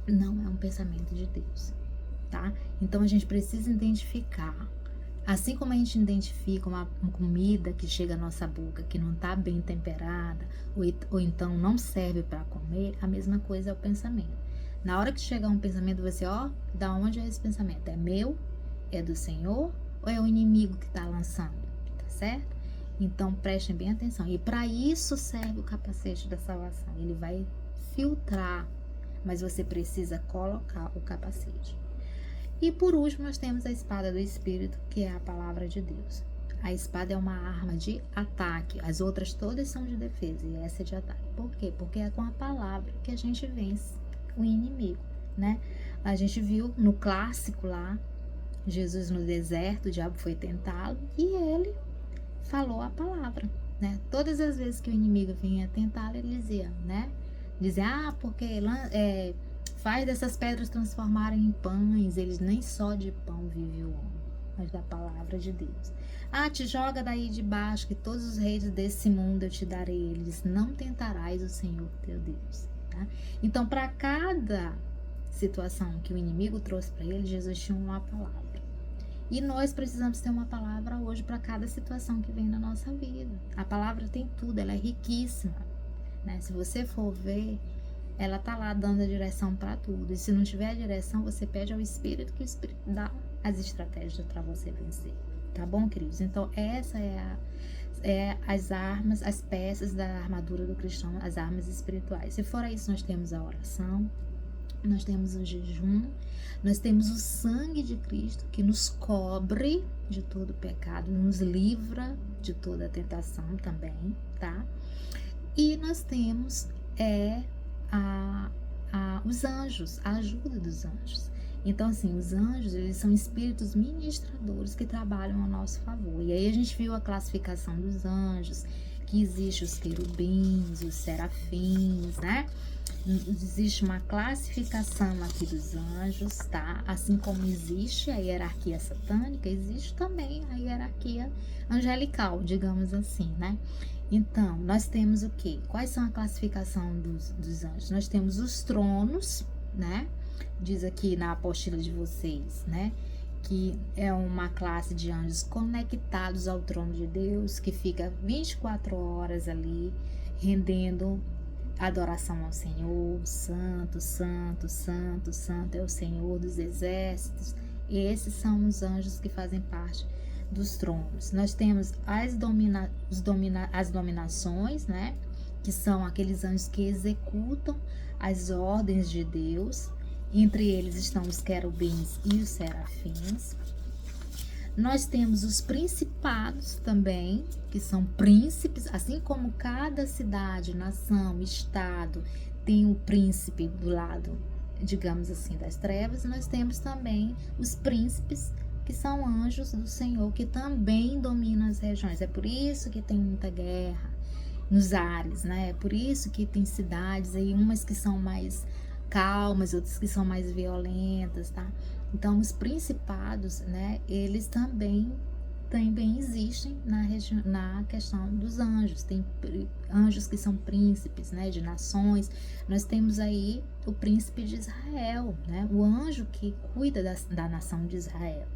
não é um pensamento de Deus, tá? Então a gente precisa identificar. Assim como a gente identifica uma comida que chega à nossa boca, que não está bem temperada, ou então não serve para comer, a mesma coisa é o pensamento. Na hora que chegar um pensamento, você, da onde é esse pensamento? É meu? É do Senhor? Ou é o inimigo que está lançando? Certo? Então prestem bem atenção. E para isso serve o capacete da salvação. Ele vai filtrar, mas você precisa colocar o capacete. E por último, nós temos a espada do Espírito, que é a palavra de Deus. A espada é uma arma de ataque. As outras todas são de defesa e essa é de ataque. Por quê? Porque é com a palavra que a gente vence o inimigo, né? A gente viu no clássico lá, Jesus no deserto, o diabo foi tentá-lo e ele falou a palavra, né? Todas as vezes que o inimigo vinha tentá-lo, ele dizia, né? Dizia, porque faz dessas pedras transformarem em pães. Eles nem só de pão vive o homem, mas da palavra de Deus. Te joga daí de baixo, que todos os reis desse mundo eu te darei. Eles não tentarás o Senhor teu Deus, tá? Então, para cada situação que o inimigo trouxe para ele, Jesus tinha uma palavra. E nós precisamos ter uma palavra hoje para cada situação que vem na nossa vida. A palavra tem tudo, ela é riquíssima, né? Se você for ver, ela tá lá dando a direção para tudo. E se não tiver a direção, você pede ao Espírito, que o Espírito dá as estratégias para você vencer. Tá bom, queridos? Então, essa é as armas, as peças da armadura do cristão, as armas espirituais. Se for isso, nós temos a oração, nós temos o jejum, nós temos o sangue de Cristo que nos cobre de todo pecado, nos livra de toda tentação também, tá? E nós temos os anjos, a ajuda dos anjos. Então, assim, os anjos, eles são espíritos ministradores que trabalham a nosso favor. E aí a gente viu a classificação dos anjos, que existe os querubins, os serafins, né? Existe uma classificação aqui dos anjos, tá? Assim como existe a hierarquia satânica, existe também a hierarquia angelical, digamos assim, né? Então, nós temos o quê? Quais são a classificação dos anjos? Nós temos os tronos, né? Diz aqui na apostila de vocês, né? Que é uma classe de anjos conectados ao trono de Deus, que fica 24 horas ali, rendendo adoração ao Senhor. Santo, santo, santo, santo é o Senhor dos exércitos. E esses são os anjos que fazem parte dos tronos. Nós temos as dominações, né? Que são aqueles anjos que executam as ordens de Deus. Entre eles estão os querubins e os serafins. Nós temos os principados também, que são príncipes, assim como cada cidade, nação, estado tem um príncipe do lado digamos assim, das trevas, nós temos também os príncipes, que são anjos do Senhor, que também dominam as regiões. É por isso que tem muita guerra nos ares, né? É por isso que tem cidades aí, umas que são mais calmas, outras que são mais violentas, tá? Então, os principados, né, eles também existem na questão dos anjos. Tem anjos que são príncipes, né, de nações. Nós temos aí o príncipe de Israel, né, o anjo que cuida da nação de Israel.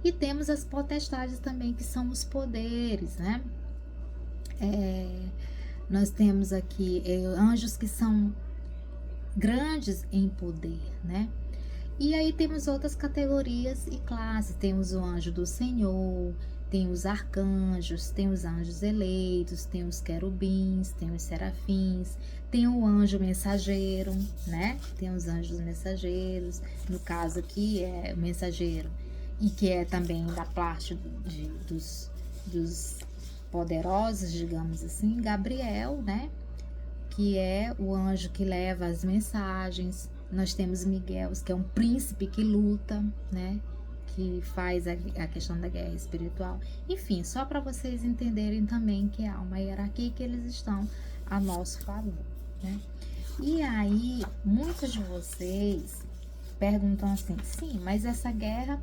E temos as potestades também, que são os poderes, né? Nós temos aqui anjos que são grandes em poder, né? E aí temos outras categorias e classes. Temos o anjo do Senhor, tem os arcanjos, tem os anjos eleitos, tem os querubins, tem os serafins, tem o anjo mensageiro, né? Tem os anjos mensageiros, no caso aqui é o mensageiro, e que é também da parte dos poderosos, digamos assim, Gabriel, né? Que é o anjo que leva as mensagens. Nós temos Miguel, que é um príncipe que luta, né? Que faz a questão da guerra espiritual. Enfim, só para vocês entenderem também que há uma hierarquia, que eles estão a nosso favor, né? E aí, muitos de vocês perguntam assim, sim, mas essa guerra,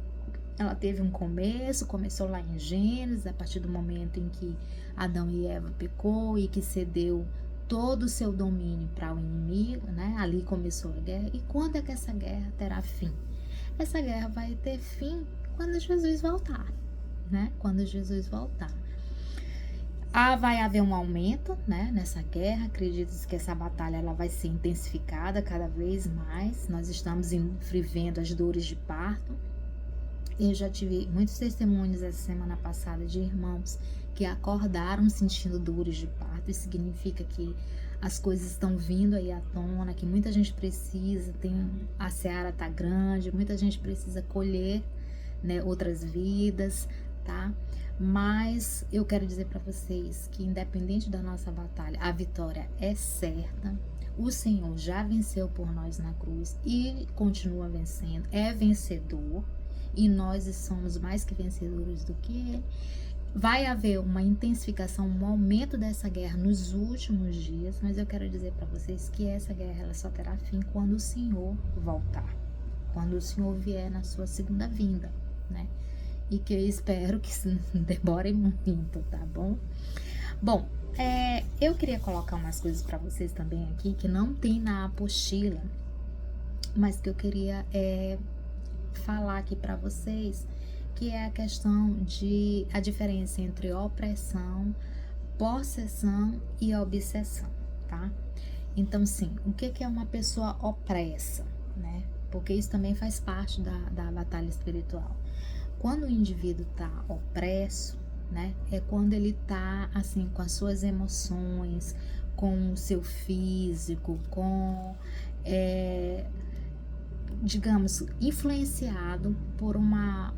ela teve um começo, começou lá em Gênesis, a partir do momento em que Adão e Eva pecou e que cedeu todo o seu domínio para o inimigo, né? Ali começou a guerra. E quando é que essa guerra terá fim? Essa guerra vai ter fim quando Jesus voltar, né? Quando Jesus voltar. Vai haver um aumento, né, nessa guerra. Acredito que essa batalha ela vai ser intensificada cada vez mais. Nós estamos vivendo as dores de parto. Eu já tive muitos testemunhos essa semana passada de irmãos que acordaram sentindo dores de parto. Isso significa que as coisas estão vindo aí à tona, que muita gente precisa, a seara tá grande, muita gente precisa colher, né, outras vidas, tá? Mas eu quero dizer para vocês que, independente da nossa batalha, a vitória é certa. O Senhor já venceu por nós na cruz e continua vencendo, é vencedor, e nós somos mais que vencedores do que Ele. Vai haver uma intensificação, um aumento dessa guerra nos últimos dias, mas eu quero dizer para vocês que essa guerra ela só terá fim quando o Senhor voltar, quando o Senhor vier na sua segunda vinda, né? E que eu espero que isso não demore muito, tá bom? Bom, eu queria colocar umas coisas para vocês também aqui que não tem na apostila, mas que eu queria falar aqui para vocês, que é a questão a diferença entre opressão, possessão e obsessão, tá? Então, sim, o que é uma pessoa opressa, né? Porque isso também faz parte da batalha espiritual. Quando o indivíduo tá opresso, né? É quando ele tá, assim, com as suas emoções, com o seu físico, digamos, influenciado por uma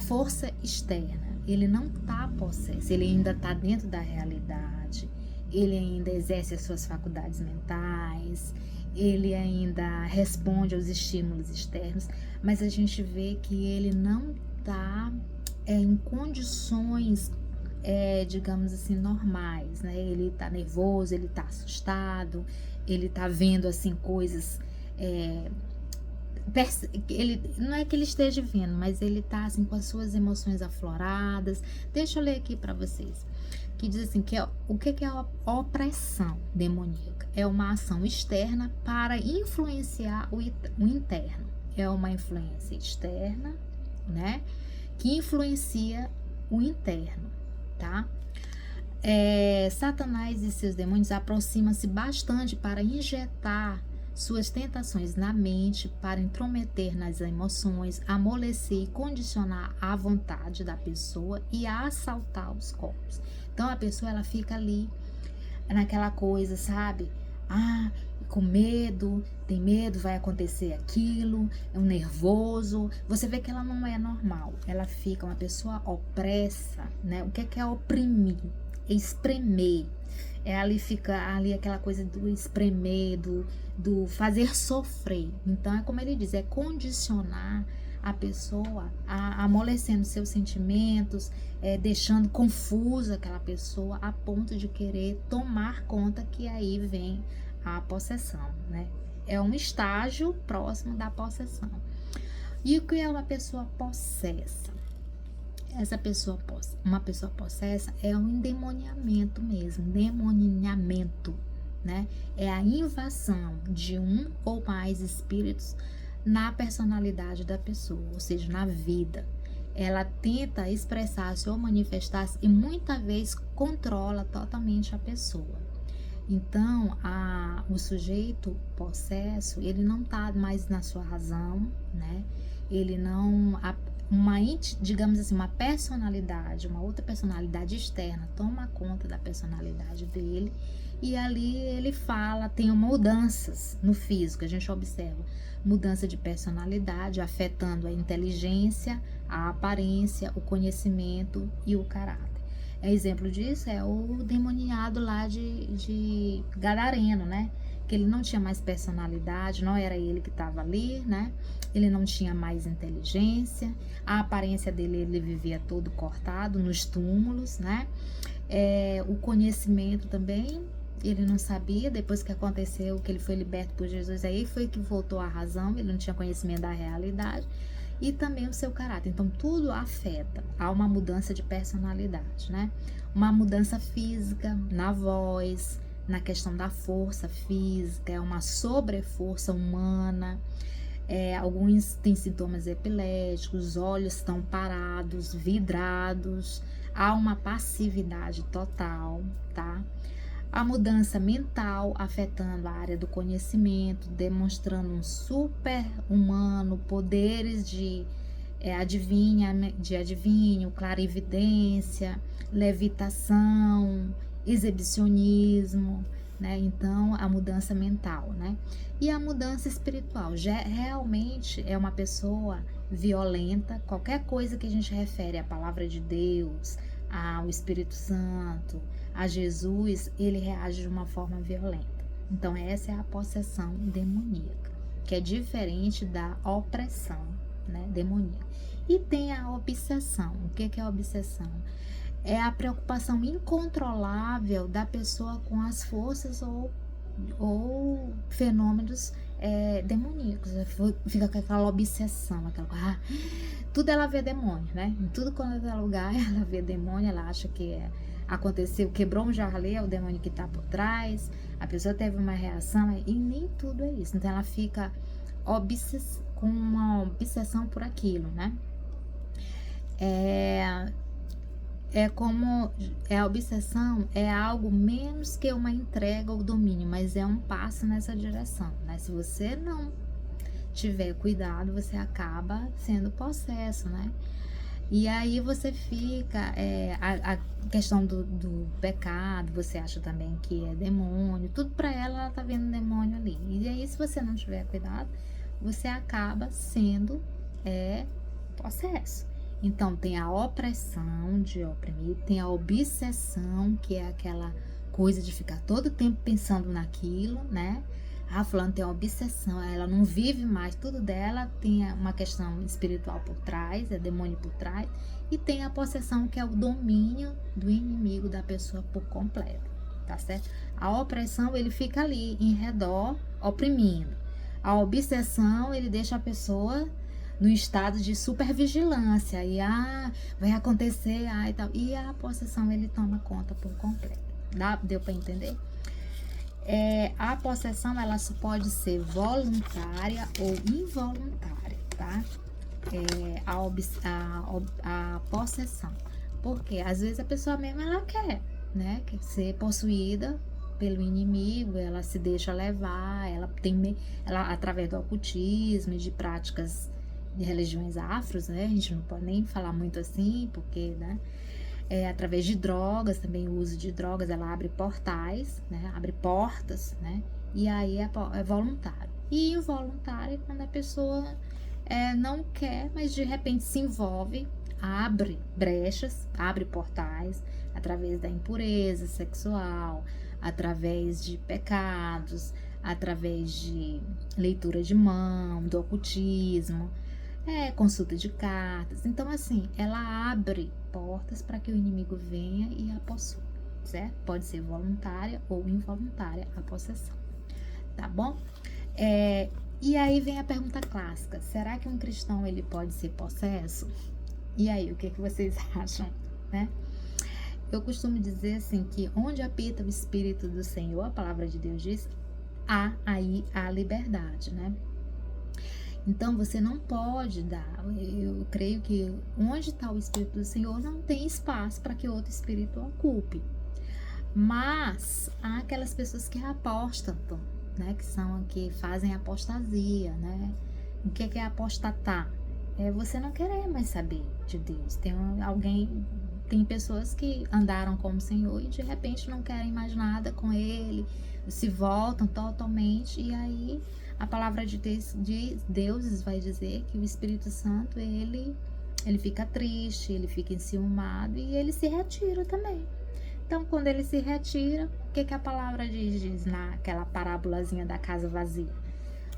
força externa. Ele não está possesso, ele ainda está dentro da realidade, ele ainda exerce as suas faculdades mentais, ele ainda responde aos estímulos externos, mas a gente vê que ele não está em condições, digamos assim, normais, né? Ele está nervoso, ele está assustado, ele está vendo assim coisas, ele não é que ele esteja vendo, mas ele está assim com as suas emoções afloradas. Deixa eu ler aqui para vocês, que diz assim, que o que é a opressão demoníaca? É uma ação externa para influenciar o interno. É uma influência externa, né, que influencia o interno, tá? Satanás e seus demônios aproximam-se bastante para injetar suas tentações na mente, para intrometer nas emoções, amolecer e condicionar a vontade da pessoa e a assaltar os corpos. Então a pessoa ela fica ali naquela coisa, sabe? Com medo, tem medo, vai acontecer aquilo, é um nervoso. Você vê que ela não é normal, ela fica uma pessoa opressa, né? O que é oprimir? espremer. Ali fica ali aquela coisa do espremer, do fazer sofrer. Então é como ele diz, é condicionar a pessoa, amolecendo seus sentimentos, deixando confusa aquela pessoa a ponto de querer tomar conta, que aí vem a possessão, né? É um estágio próximo da possessão. E o que é uma pessoa possessa? Uma pessoa possessa é um endemoniamento mesmo, demoninhamento, né? É a invasão de um ou mais espíritos na personalidade da pessoa, ou seja, na vida. Ela tenta expressar-se ou manifestar-se e muitas vezes controla totalmente a pessoa. Então, o sujeito possesso, ele não está mais na sua razão, né? Ele não... digamos assim, uma personalidade, uma outra personalidade externa toma conta da personalidade dele, e ali ele fala, tem mudanças no físico, a gente observa mudança de personalidade afetando a inteligência, a aparência, o conhecimento e o caráter. Exemplo disso é o demoniado lá de Gadareno, né? Que ele não tinha mais personalidade, não era ele que estava ali, né? Ele não tinha mais inteligência, a aparência dele, ele vivia todo cortado nos túmulos, né? O conhecimento também, ele não sabia, depois que aconteceu, que ele foi liberto por Jesus, aí foi que voltou à razão, ele não tinha conhecimento da realidade, e também o seu caráter. Então, tudo afeta, há uma mudança de personalidade, né? Uma mudança física, na voz, na questão da força física, é uma sobreforça humana. Alguns têm sintomas epiléticos, os olhos estão parados, vidrados, há uma passividade total, tá? A mudança mental afetando a área do conhecimento, demonstrando um super humano, poderes de adivinho, clarividência, levitação, exibicionismo, né? Então, a mudança mental, né? E a mudança espiritual, já realmente é uma pessoa violenta, qualquer coisa que a gente refere à palavra de Deus, ao Espírito Santo, a Jesus, ele reage de uma forma violenta. Então, essa é a possessão demoníaca, que é diferente da opressão, né, demoníaca. E tem a obsessão. O que é a obsessão? É a preocupação incontrolável da pessoa com as forças ou fenômenos demoníacos. Fica com aquela obsessão, aquela tudo ela vê demônio, né? Em tudo quando é lugar ela vê demônio, ela acha que aconteceu, quebrou um jarro, é o demônio que tá por trás, a pessoa teve uma reação, e nem tudo é isso. Então ela fica com uma obsessão por aquilo, né? A obsessão é algo menos que uma entrega ou domínio, mas é um passo nessa direção, né? Se você não tiver cuidado, você acaba sendo possesso, né? E aí você fica, a questão do pecado, você acha também que é demônio, tudo pra ela tá vendo demônio ali. E aí, se você não tiver cuidado, você acaba sendo possesso. Então, tem a opressão de oprimir, tem a obsessão, que é aquela coisa de ficar todo tempo pensando naquilo, né? Fulano tem uma obsessão, ela não vive mais, tudo dela tem uma questão espiritual por trás, é demônio por trás, e tem a possessão, que é o domínio do inimigo da pessoa por completo, tá certo? A opressão, ele fica ali em redor, oprimindo. A obsessão, ele deixa a pessoa no estado de supervigilância, e vai acontecer, e tal. E a possessão, ele toma conta por completo. Deu para entender? A possessão, ela pode ser voluntária ou involuntária, tá? A possessão, porque às vezes a pessoa mesmo, ela quer, né? Quer ser possuída pelo inimigo, ela se deixa levar, ela através do ocultismo e de práticas de religiões afros, né? A gente não pode nem falar muito assim, porque, né? Através de drogas, também o uso de drogas, ela abre portais, né? Abre portas, né? E aí é voluntário. E involuntário é quando a pessoa não quer, mas de repente se envolve abre brechas, abre portais através da impureza sexual, através de pecados, através de leitura de mão, do ocultismo, consulta de cartas. Então, assim, ela abre portas para que o inimigo venha e a possua, certo? Pode ser voluntária ou involuntária a possessão, tá bom? E aí vem a pergunta clássica: será que um cristão ele pode ser possesso? E aí, o que vocês acham, né? Eu costumo dizer assim que onde apita o Espírito do Senhor, a palavra de Deus diz, há aí a liberdade, né? Então você não pode dar, eu creio que onde está o Espírito do Senhor não tem espaço para que outro espírito ocupe. Mas há aquelas pessoas que apostatam, né? Que fazem apostasia, né? O que é apostatar? É você não querer mais saber de Deus. Tem pessoas que andaram com o Senhor e de repente não querem mais nada com Ele, se voltam totalmente, e aí a palavra de Deus vai dizer que o Espírito Santo, ele fica triste, ele fica enciumado e ele se retira também. Então, quando ele se retira, o que a palavra diz naquela parábolazinha da casa vazia?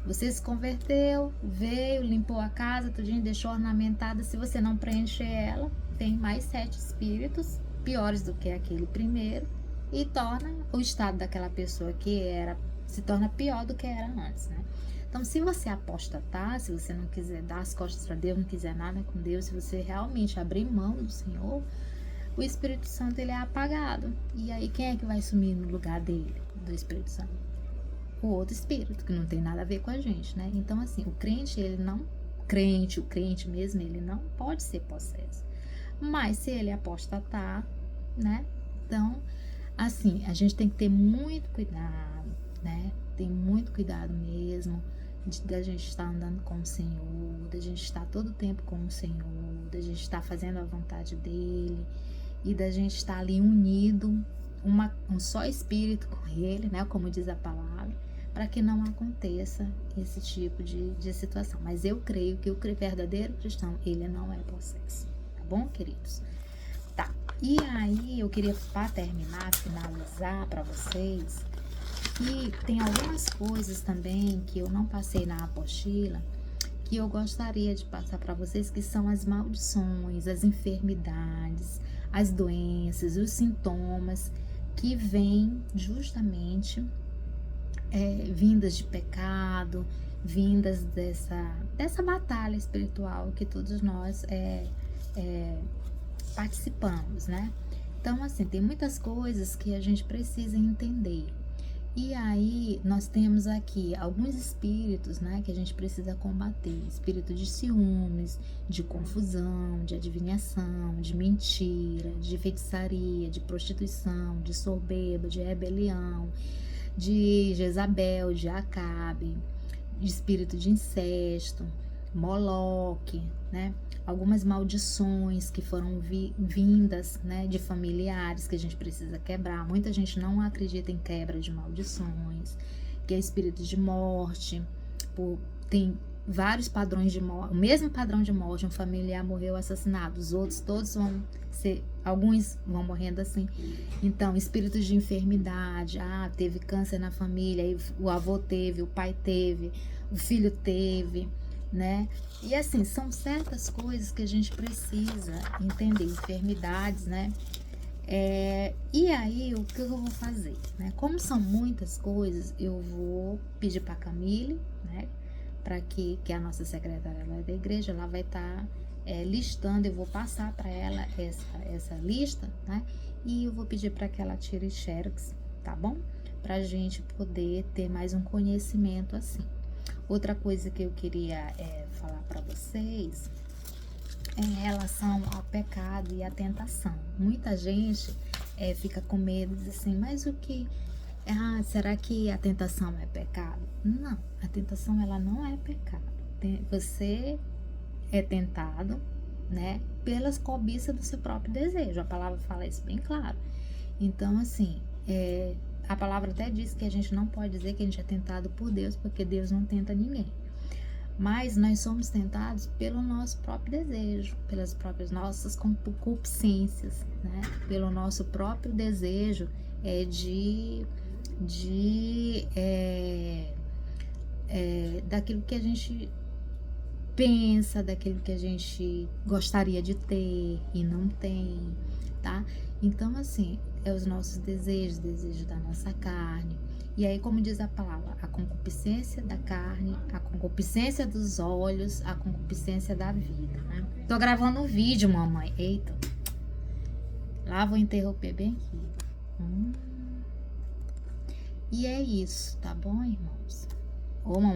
Você se converteu, veio, limpou a casa, tudinho, deixou ornamentada. Se você não preencher ela, tem mais 7 espíritos piores do que aquele primeiro e torna o estado daquela pessoa se torna pior do que era antes, né? Então, se você apostatar, se você não quiser dar as costas para Deus, não quiser nada com Deus, se você realmente abrir mão do Senhor, o Espírito Santo ele é apagado. E aí quem é que vai sumir no lugar dele, do Espírito Santo? O outro espírito, que não tem nada a ver com a gente, né? Então, assim, o crente mesmo, ele não pode ser possesso. Mas se ele apostatar, né? Então, assim, a gente tem que ter muito cuidado, né? Tem muito cuidado mesmo da gente estar andando com o Senhor, da gente estar todo o tempo com o Senhor, da gente estar fazendo a vontade dele e da gente estar ali unido, um só espírito com ele, né? Como diz a palavra, para que não aconteça esse tipo de situação. Mas eu creio que o verdadeiro cristão, ele não é possesso. Tá bom, queridos? Tá. E aí, eu queria, para terminar, finalizar para vocês, que tem algumas coisas também que eu não passei na apostila, que eu gostaria de passar para vocês, que são as maldições, as enfermidades, as doenças, os sintomas que vêm justamente vindas de pecado, vindas dessa batalha espiritual que todos nós participamos, né? Então, assim, tem muitas coisas que a gente precisa entender. E aí, nós temos aqui alguns espíritos, né, que a gente precisa combater. Espírito de ciúmes, de confusão, de adivinhação, de mentira, de feitiçaria, de prostituição, de soberba, de rebelião, de Jezabel, de Acabe, de espírito de incesto, Moloque, né? Algumas maldições que foram vindas, né, de familiares que a gente precisa quebrar. Muita gente não acredita em quebra de maldições, que é espírito de morte, tem vários padrões de morte, o mesmo padrão de morte, um familiar morreu assassinado, os outros todos alguns vão morrendo assim. Então, espíritos de enfermidade, teve câncer na família, aí o avô teve, o pai teve, o filho teve, né? E assim, são certas coisas que a gente precisa entender, enfermidades, né? E aí, o que eu vou fazer, né? Como são muitas coisas, eu vou pedir para a Camille, né? Para que a nossa secretária lá da igreja, ela vai estar listando, eu vou passar para ela essa lista, né? E eu vou pedir para que ela tire xerox, tá bom? Para a gente poder ter mais um conhecimento assim. Outra coisa que eu queria falar para vocês em relação ao pecado e à tentação. Muita gente fica com medo, diz assim, mas o que... será que a tentação é pecado? Não, a tentação ela não é pecado. Você é tentado, né, pelas cobiças do seu próprio desejo. A palavra fala isso bem claro. Então, assim, a palavra até diz que a gente não pode dizer que a gente é tentado por Deus, porque Deus não tenta ninguém. Mas nós somos tentados pelo nosso próprio desejo, pelas próprias nossas concupiscências, né? Pelo nosso próprio desejo daquilo que a gente pensa, daquilo que a gente gostaria de ter e não tem, tá? Então, assim, é os nossos desejos, desejo da nossa carne. E aí, como diz a palavra, a concupiscência da carne, a concupiscência dos olhos, a concupiscência da vida, né? Tô gravando um vídeo, mamãe. Eita. Lá vou interromper bem aqui. E é isso, tá bom, irmãos? Ô, mamãe.